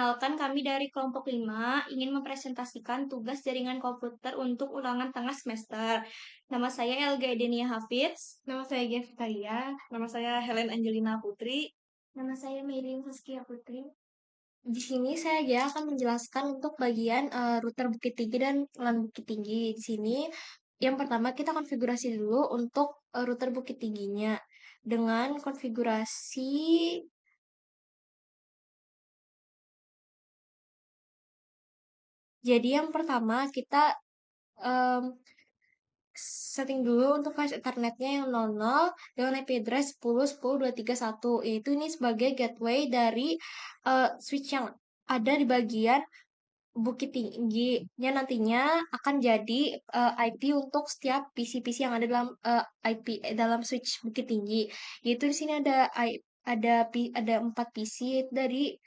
Perkenalkan, kami dari kelompok 5 ingin mempresentasikan tugas jaringan komputer untuk ulangan tengah semester. Nama saya Elga Edenia Hafiz. Nama saya Gevitaria. Nama saya Helen Angelina Putri. Nama saya Meirin Saskia Putri. Di sini saya ya akan menjelaskan untuk bagian router Bukit Tinggi dan LAN Bukit Tinggi. Di sini yang pertama kita konfigurasi dulu untuk router Bukit Tingginya dengan konfigurasi. Jadi yang pertama kita em, setting dulu untuk flash ethernetnya yang 00 dengan IP address 10.10.231, yaitu ini sebagai gateway dari switch yang ada di bagian Bukit Tingginya nantinya akan jadi IP untuk setiap PC-PC yang ada dalam IP dalam switch Bukit Tinggi. Yaitu di sini ada 4 PC dari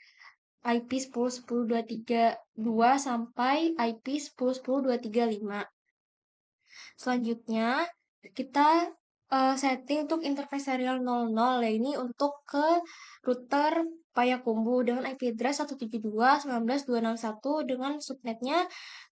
IP 10.10.232 sampai IP 10.10.235. Selanjutnya, kita setting untuk interface serial 00, ya ini untuk ke router Payakumbuh dengan IP address 172.19.261 dengan subnetnya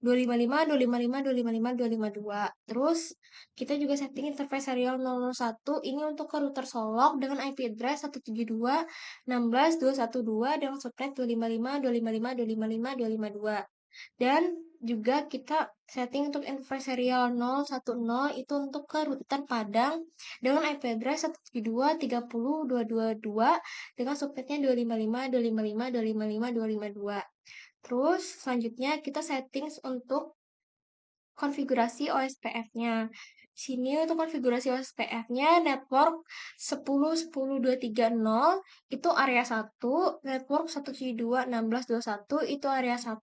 255.255.255.252. Terus, kita juga setting interface serial 001 ini untuk ke router Solok dengan IP address 172.16.212 dengan subnet 255.255.255.252. Dan juga kita setting untuk interface serial 010 itu untuk ke router Padang dengan IP address 172.30.222 dengan subnetnya 255.255.255.252. Terus selanjutnya kita settings untuk konfigurasi OSPF-nya. Sini untuk konfigurasi OSPF-nya network 10.10.230 itu area 1, network 172.16.21 itu area 1,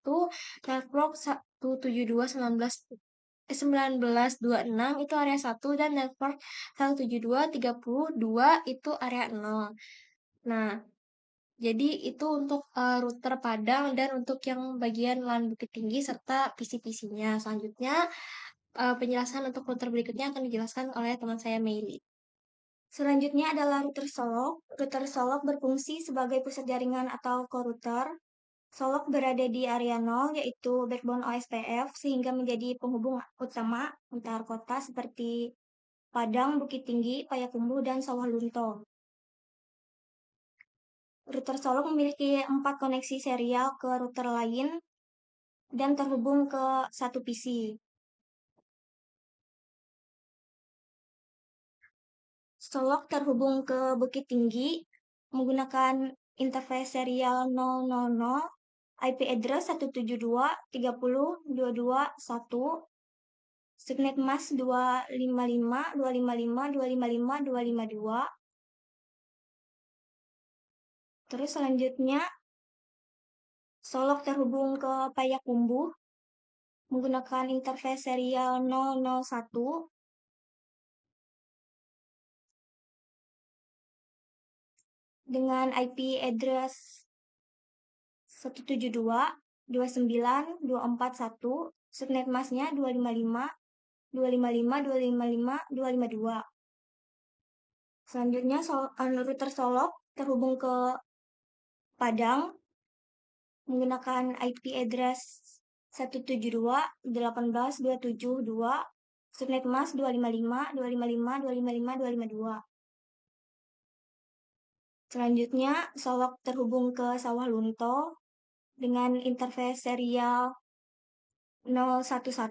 network 172.19.26 itu area 1 dan network 172.32 itu area 0. Nah, jadi itu untuk router Padang dan untuk yang bagian LAN Bukit Tinggi serta PC-PC-nya. Selanjutnya penjelasan untuk router berikutnya akan dijelaskan oleh teman saya Meili. Selanjutnya adalah router Solok. Router Solok berfungsi sebagai pusat jaringan atau core router. Solok berada di area 0, yaitu backbone OSPF, sehingga menjadi penghubung utama antar kota seperti Padang, Bukit Tinggi, Payakumbuh, dan Sawah Lunto. Router Solok memiliki 4 koneksi serial ke router lain dan terhubung ke satu PC. Solok terhubung ke Bukit Tinggi menggunakan interface serial 000, IP address 172.30.221, subnet mask 255.255.255.252. Terus selanjutnya Solok terhubung ke Payakumbuh menggunakan interface serial 001 dengan IP address 172.29.241, subnet masknya 255.255.255.252. Selanjutnya router Solok terhubung ke Padang menggunakan IP address 172.18.272, subnet mask 255.255.255.252. Selanjutnya, Solok terhubung ke Sawah Lunto dengan interface serial 011,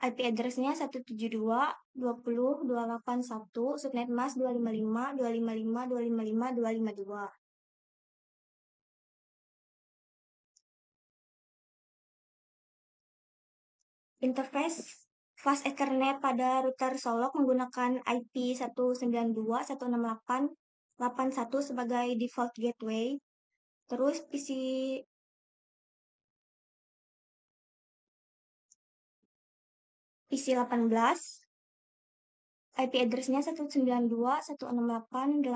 IP address-nya 172.20.281, subnet mask 255.255.255.252. Interface fast Ethernet pada router Solok menggunakan IP 192.168.81 sebagai default gateway. Terus PC 18, IP address-nya 192.168.82,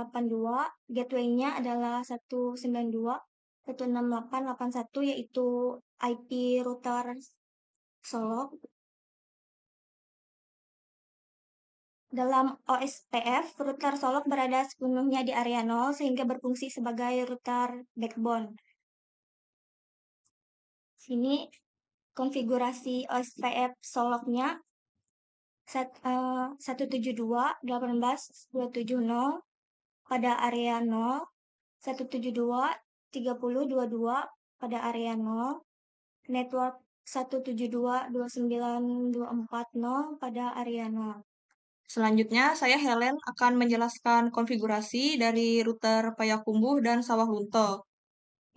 gateway-nya adalah 192.168.81, yaitu IP router Solok. Dalam OSPF, router Solok berada sepenuhnya di area 0 sehingga berfungsi sebagai router backbone. Ini konfigurasi OSPF Soloknya 172.18.270 pada area 0, 172.30.22 pada area 0, network 172.29.240 pada area 0. Selanjutnya, saya Helen akan menjelaskan konfigurasi dari router Payakumbuh dan Sawah Lunto.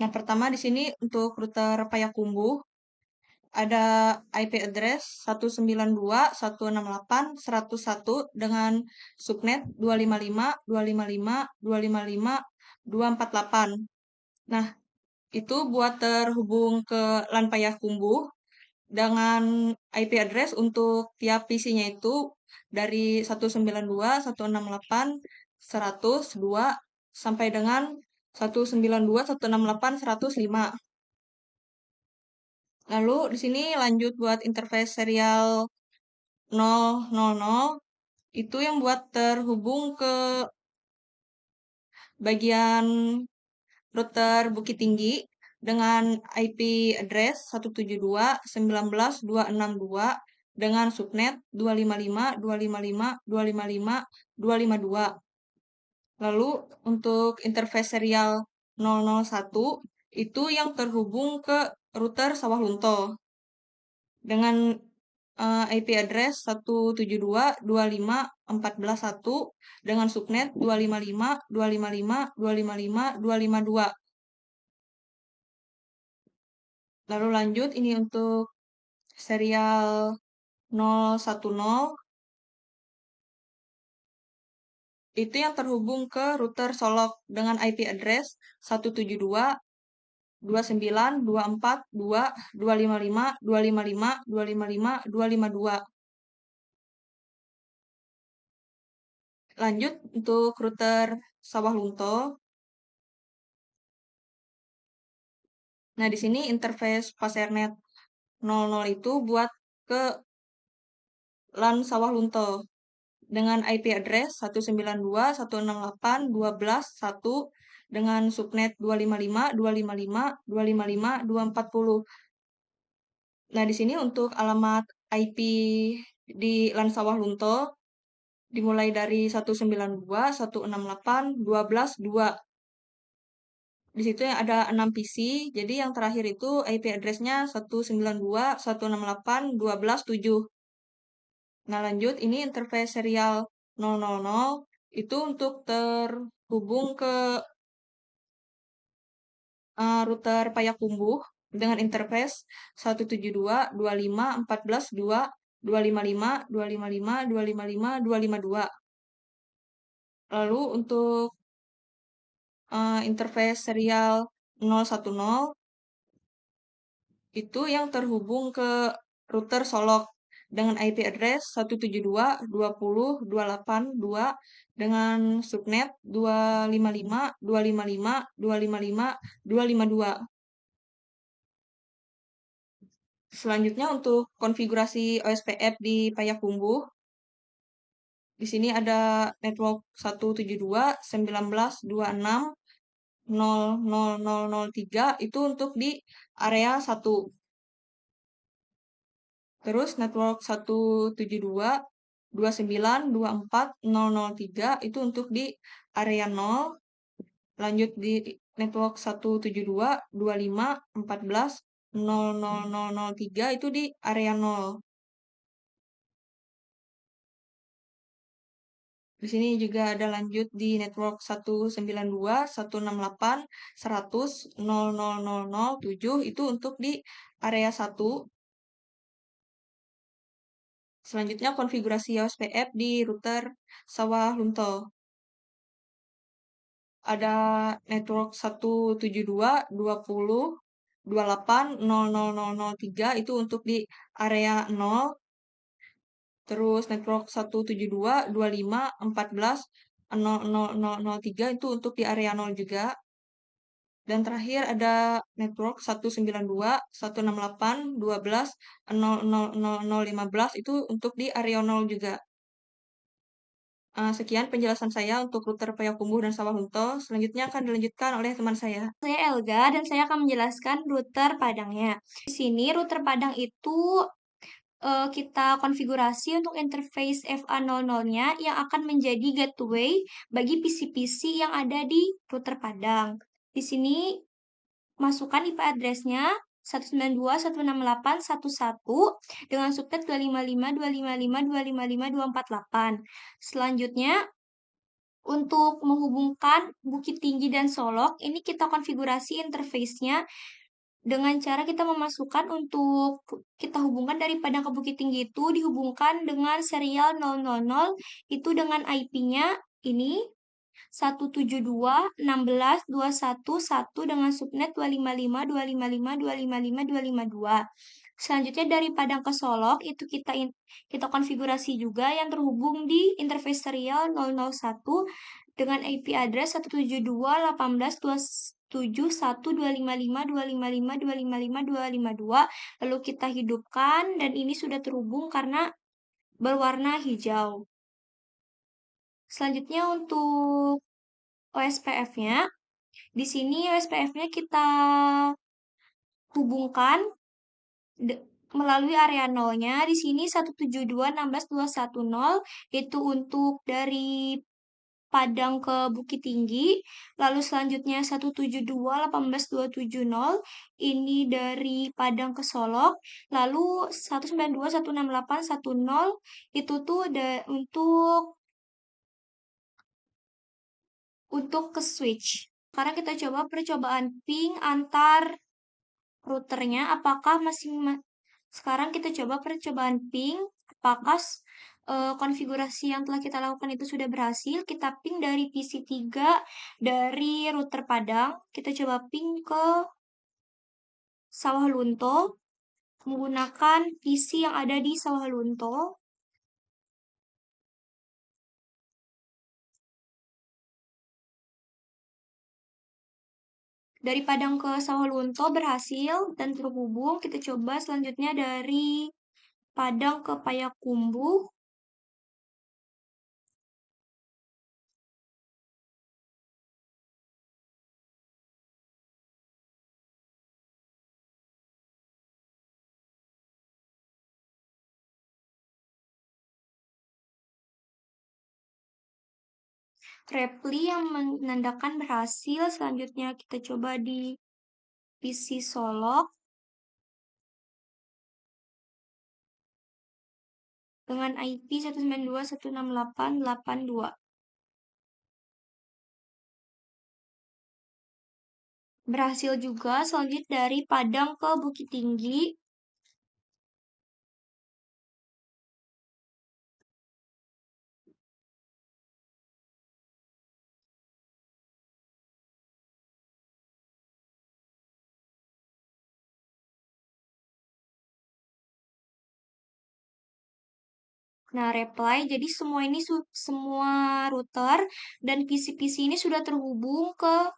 Yang pertama di sini untuk router Payakumbuh ada IP address 192.168.101 dengan subnet 255.255.255.248. Nah, itu buat terhubung ke LAN Payakumbuh dengan IP address untuk tiap PC-nya itu dari 192.168.102 sampai dengan 192.168.105. Lalu di sini lanjut buat interface serial 000 itu yang buat terhubung ke bagian router Bukit Tinggi dengan IP address 172.19.262 dengan subnet 255.255.255.252. Lalu untuk interface serial 001 itu yang terhubung ke router Sawah Lunto dengan IP address 172.25.14.1 dengan subnet 255.255.255.252. Lalu lanjut ini untuk serial 010 itu yang terhubung ke router Solok dengan IP address 172.24.2.255.255.255.252. Lanjut untuk router Sawah Lunto. Nah, di sini interface Pasernet 00 itu buat ke LAN Sawah Lunto dengan IP address 192.168.12.1 dengan subnet 255.255.255.240. Nah, di sini untuk alamat IP di LAN Sawah Lunto dimulai dari 192.168.12.2. Di situ yang ada 6 PC, jadi yang terakhir itu IP address-nya 192.168.12.7. Nah, lanjut ini interface serial 000 itu untuk terhubung ke router Payakumbuh dengan interface 172.25.14.2.255.255.255.255.252. Lalu untuk interface serial 010 itu yang terhubung ke router Solok dengan IP address 172.20.282 dengan subnet 255.255.255.252. Selanjutnya untuk konfigurasi OSPF di Payakumbuh. Di sini ada network 172.19.26.00003 itu untuk di area 1. Terus network 172.29.24.003 itu untuk di area 0. Lanjut di network 172.25.14.00003 itu di area 0. Di sini juga ada lanjut di network 192.168.100.00007 itu untuk di area 1. Selanjutnya konfigurasi OSPF di router Sawah Lunto. Ada network 172.20.28.00003 itu untuk di area 0. Terus network 172.25.14.00003 itu untuk di area 0 juga. Dan terakhir ada network 192.168.12.00015 itu untuk di area 0 juga. Sekian penjelasan saya untuk router Payakumbuh dan Sawalunto. Selanjutnya akan dilanjutkan oleh teman saya. Saya Elga dan saya akan menjelaskan router Padangnya. Di sini router Padang itu kita konfigurasi untuk interface FA00-nya yang akan menjadi gateway bagi PC-PC yang ada di router Padang. Di sini masukkan IP address-nya 192.168.1.1 dengan subnet 255.255.255.248. Selanjutnya, untuk menghubungkan Bukit Tinggi dan Solok, ini kita konfigurasi interface-nya dengan cara kita memasukkan untuk kita hubungkan dari Padang ke Bukit Tinggi itu dihubungkan dengan serial 000 itu dengan IP-nya ini 172.16.211 dengan subnet 255.255.255.252. Selanjutnya dari Padang ke Solok itu kita konfigurasi juga yang terhubung di interface serial 001 dengan IP address 172.18.27.1.255.255.255.252. Lalu kita hidupkan dan ini sudah terhubung karena berwarna hijau. Selanjutnya untuk OSPF-nya, di sini OSPF-nya kita hubungkan melalui area nolnya. Di sini 172.16.210 itu untuk dari Padang ke Bukit Tinggi. Lalu selanjutnya 172.18.270 ini dari Padang ke Solok. Lalu 192.168.10 itu tuh untuk ke switch. Sekarang kita coba percobaan ping antar routernya apakah sekarang kita coba percobaan ping apakah konfigurasi yang telah kita lakukan itu sudah berhasil. Kita ping dari PC3 dari router Padang, kita coba ping ke Sawah Lunto menggunakan PC yang ada di Sawah Lunto. Dari Padang ke Sawah Lunto berhasil dan terhubung. Kita coba selanjutnya dari Padang ke Payakumbuh. Reply yang menandakan berhasil. Selanjutnya kita coba di PC Solok dengan IP 192.168.82. Berhasil juga. Selanjutnya dari Padang ke Bukit Tinggi. Nah, reply. Jadi semua router dan PC-PC ini sudah terhubung ke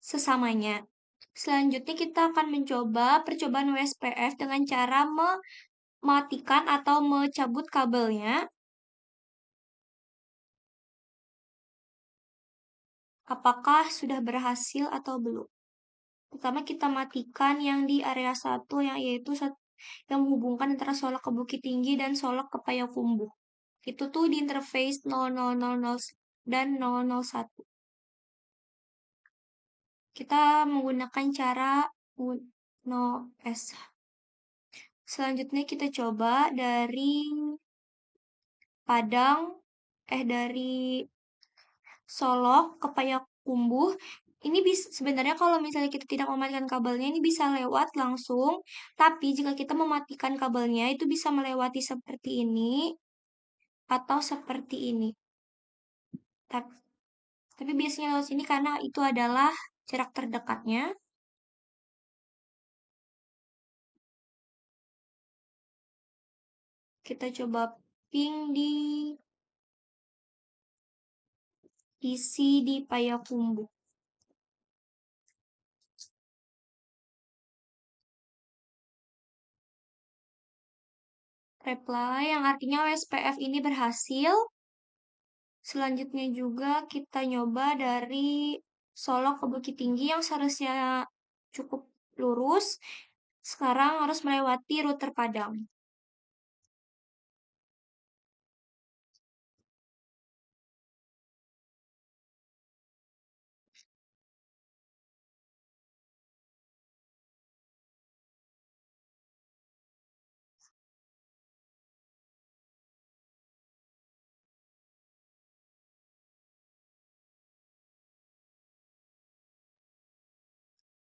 sesamanya. Selanjutnya kita akan mencoba percobaan WSPF dengan cara mematikan atau mencabut kabelnya. Apakah sudah berhasil atau belum? Pertama kita matikan yang di area 1 yaitu yang menghubungkan antara Solok ke Bukit Tinggi dan Solok ke Payakumbuh. Itu tuh di interface 0000 dan 001. Kita menggunakan cara no S. Selanjutnya kita coba dari dari Solok ke Payakumbuh. Ini sebenarnya kalau misalnya kita tidak mematikan kabelnya ini bisa lewat langsung. Tapi jika kita mematikan kabelnya itu bisa melewati seperti ini atau seperti ini. Tapi biasanya lewat sini karena itu adalah jarak terdekatnya. Kita coba ping di isi di Payakumbuh. Reply yang artinya WSPF ini berhasil. Selanjutnya juga kita nyoba dari Solok ke Bukit Tinggi yang seharusnya cukup lurus, sekarang harus melewati rute Padang.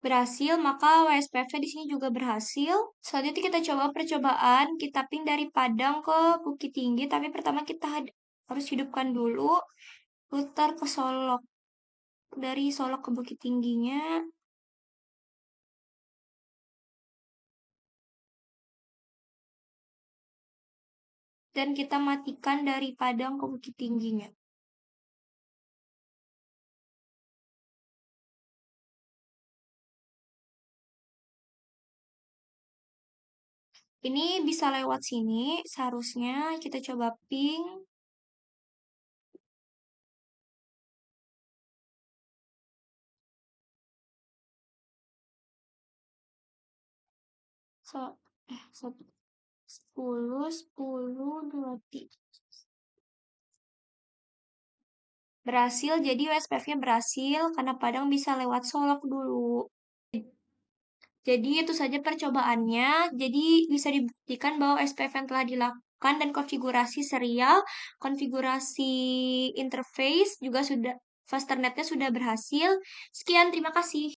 Berhasil, maka WSPV di sini juga berhasil. Selanjutnya kita coba percobaan kita ping dari Padang ke Bukit Tinggi, tapi pertama kita harus hidupkan dulu putar ke Solok. Dari Solok ke Bukit Tingginya, dan kita matikan dari Padang ke Bukit Tingginya. Ini bisa lewat sini, seharusnya kita coba ping. So, 10, 10, 23. Berhasil, jadi WSPF-nya berhasil karena Padang bisa lewat Solok dulu. Jadi itu saja percobaannya. Jadi bisa dibuktikan bahwa SPF yang telah dilakukan dan konfigurasi serial, konfigurasi interface juga sudah, fasternetnya sudah berhasil. Sekian, terima kasih.